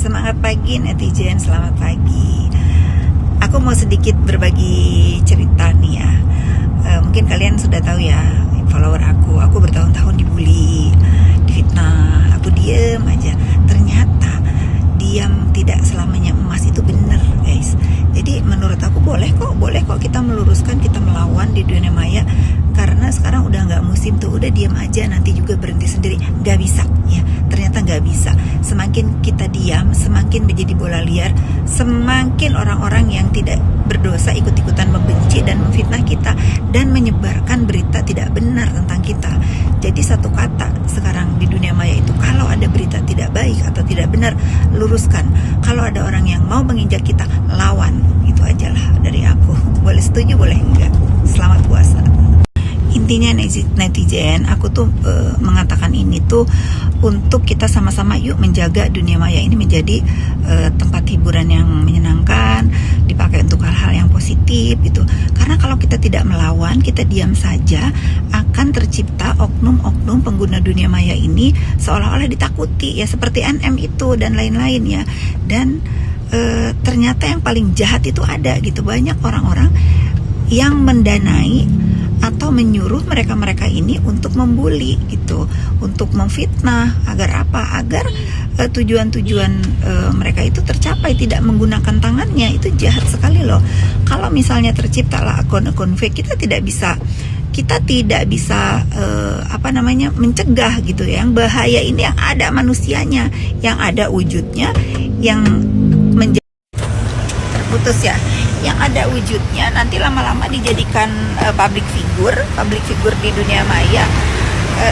Semangat pagi netizen, selamat pagi. Aku mau sedikit berbagi cerita nih ya. Mungkin kalian sudah tahu ya, follower aku bertahun-tahun dibully, difitnah. Aku diem aja. Ternyata diam tidak selamanya emas, itu bener guys. Jadi menurut aku boleh kok kita meluruskan, kita melawan di dunia maya. Karena sekarang udah nggak musim tuh, udah diam aja nanti juga berhenti sendiri. Nggak bisa ya, ternyata nggak bisa. Semakin kita diam, semakin menjadi bola liar, semakin orang-orang yang tidak berdosa ikut-ikutan membenci dan memfitnah kita dan menyebarkan berita tidak benar tentang kita. Jadi satu kata sekarang di dunia maya itu, kalau ada berita tidak baik atau tidak benar, luruskan. Kalau ada orang yang mau menginjak kita, lawan. Itu aja lah dari aku. Boleh setuju, boleh enggak. Selamat puasa. Intinya netizen, aku tuh mengatakan ini tuh untuk kita sama-sama yuk menjaga dunia maya ini menjadi tempat hiburan yang menyenangkan, dipakai untuk hal-hal yang positif gitu. Karena kalau kita tidak melawan, kita diam saja, akan tercipta oknum-oknum pengguna dunia maya ini seolah-olah ditakuti ya, seperti NM itu dan lain-lain ya. Dan ternyata yang paling jahat itu ada gitu, banyak orang-orang yang mendanai atau menyuruh mereka-mereka ini untuk membuli gitu, untuk memfitnah. Agar apa? Agar tujuan-tujuan mereka itu tercapai, tidak menggunakan tangannya. Itu jahat sekali loh. Kalau misalnya terciptalah akun-akun fake, kita tidak bisa mencegah gitu. Yang bahaya ini yang ada manusianya, yang ada wujudnya, yang menjadi terputus ya, yang ada wujudnya nanti lama-lama dijadikan public figure di dunia maya,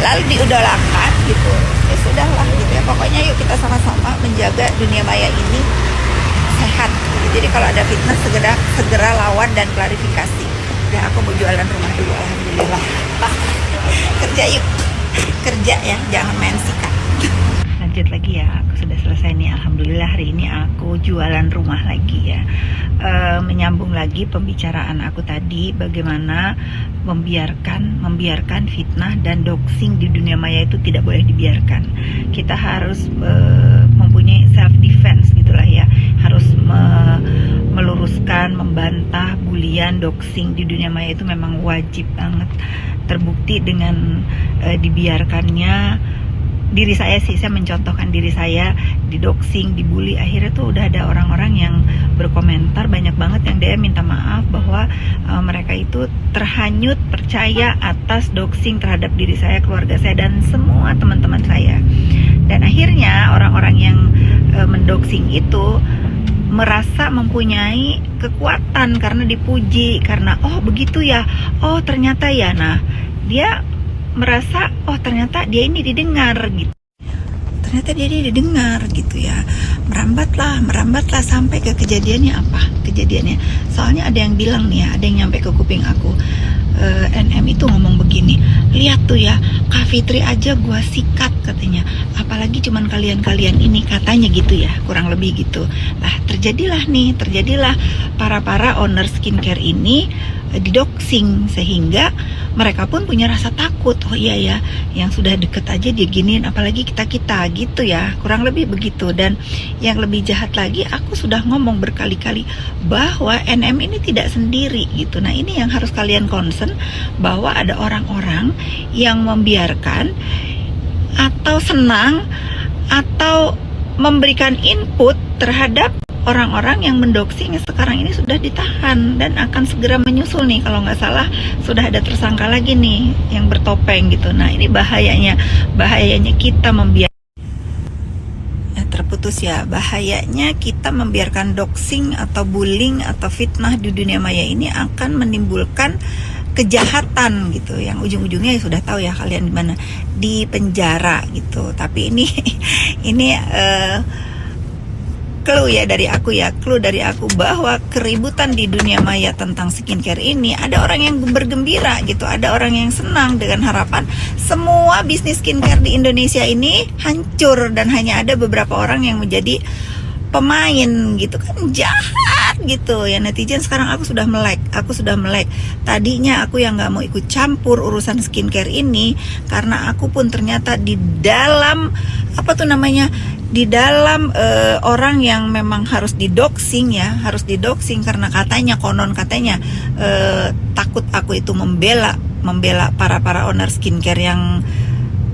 lalu diidolakan gitu. Ya sudahlah gitu ya, pokoknya yuk kita sama-sama menjaga dunia maya ini sehat gitu. Jadi kalau ada fitnah segera lawan dan klarifikasi. Ya aku mau jualan rumah dulu, alhamdulillah. Kerja yuk, kerja ya, jangan main sikat. Lanjut lagi ya, aku sudah selesai nih, alhamdulillah. Hari ini aku jualan rumah lagi ya. Menyambung lagi pembicaraan aku tadi, bagaimana membiarkan fitnah dan doxing di dunia maya itu tidak boleh dibiarkan. Kita harus mempunyai self defense gitulah ya, harus meluruskan, membantah bulian, doxing di dunia maya itu memang wajib banget. Terbukti dengan dibiarkannya diri saya sih, saya mencontohkan diri saya didoxing, dibully, akhirnya tuh udah ada orang-orang yang berkomentar, banyak banget yang dia minta maaf bahwa mereka itu terhanyut percaya atas doxing terhadap diri saya, keluarga saya, dan semua teman-teman saya. Dan akhirnya orang-orang yang mendoxing itu merasa mempunyai kekuatan karena dipuji, karena oh begitu ya, oh ternyata ya, nah dia merasa oh ternyata dia ini didengar gitu, ternyata dia didengar gitu ya. Merambatlah sampai ke kejadiannya. Apa kejadiannya? Soalnya ada yang bilang nih ya, ada yang nyampe ke kuping aku, NM itu ngomong begini, lihat tuh ya, Kak Fitri aja gua sikat katanya, apalagi cuman kalian ini, katanya gitu ya, kurang lebih gitu lah. Terjadilah para owner skincare ini didoxing, sehingga mereka pun punya rasa takut. Oh iya ya, yang sudah deket aja dia giniin, apalagi kita gitu ya, kurang lebih begitu. Dan yang lebih jahat lagi, aku sudah ngomong berkali-kali bahwa NM ini tidak sendiri gitu. Nah ini yang harus kalian concern, bahwa ada orang-orang yang membiarkan atau senang atau memberikan input terhadap orang-orang yang mendoxing yang sekarang ini sudah ditahan dan akan segera menyusul nih, kalau nggak salah sudah ada tersangka lagi nih yang bertopeng gitu. Nah ini bahayanya kita membiarkan, terputus ya, bahayanya kita membiarkan doxing atau bullying atau fitnah di dunia maya ini akan menimbulkan kejahatan gitu, yang ujung-ujungnya ya sudah tahu ya kalian di mana, di penjara gitu. Tapi ini clue dari aku bahwa keributan di dunia maya tentang skincare ini, ada orang yang bergembira gitu, ada orang yang senang dengan harapan semua bisnis skincare di Indonesia ini hancur dan hanya ada beberapa orang yang menjadi pemain gitu kan. Jahat gitu ya netizen. Sekarang aku sudah melek. Tadinya aku yang nggak mau ikut campur urusan skincare ini, karena aku pun ternyata di dalam di dalam orang yang memang harus didoxing ya, harus didoxing karena katanya konon katanya takut aku itu membela para owner skincare yang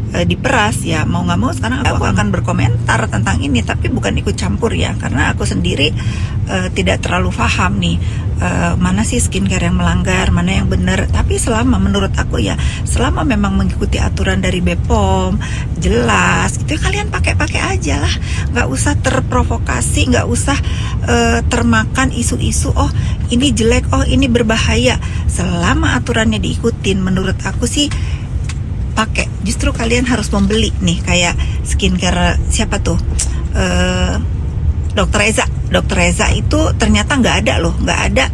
diperas ya, mau nggak mau sekarang aku akan berkomentar tentang ini, tapi bukan ikut campur ya, karena aku sendiri tidak terlalu paham nih mana sih skincare yang melanggar, mana yang benar. Tapi selama menurut aku ya, selama memang mengikuti aturan dari BPOM jelas gitu ya, kalian pakai aja lah, nggak usah terprovokasi, nggak usah termakan isu-isu oh ini jelek, oh ini berbahaya. Selama aturannya diikutin, menurut aku sih pakai. Justru kalian harus membeli nih, kayak skincare siapa tuh, Dokter Reza itu ternyata nggak ada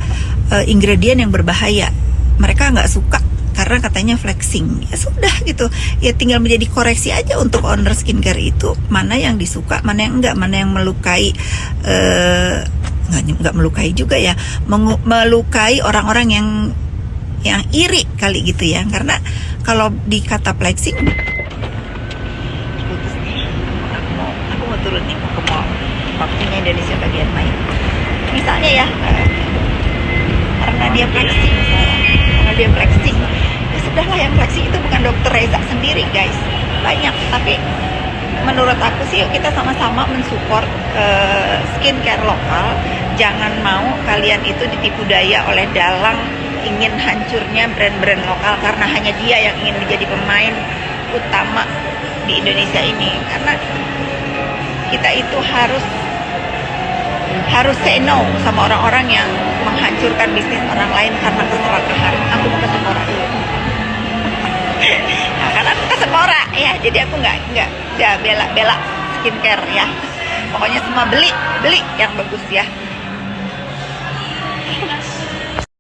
ingredient yang berbahaya. Mereka nggak suka karena katanya flexing. Ya sudah gitu, ya tinggal menjadi koreksi aja untuk owner skincare itu, mana yang disuka, mana yang enggak, mana yang melukai, nggak melukai juga ya, melukai orang-orang yang iri kali gitu ya. Karena kalau dikata flexing, putus nih, aku mau turun nih, mau ke mall, waktunya Indonesia bagian main. Misalnya ya, karena dia flexing, ya sudahlah, yang flexing itu bukan Dokter Reza sendiri guys, banyak. Tapi menurut aku sih, yuk kita sama-sama mensupport skincare lokal. Jangan mau kalian itu ditipu daya oleh dalang ingin hancurnya brand-brand lokal karena hanya dia yang ingin menjadi pemain utama di Indonesia ini. Karena kita itu harus say no sama orang-orang yang menghancurkan bisnis orang lain karena keserakahan. Aku mau ke Sephora dulu. Nah, karena aku ke Sephora ya, jadi aku nggak bela skincare ya. Pokoknya semua beli yang bagus ya.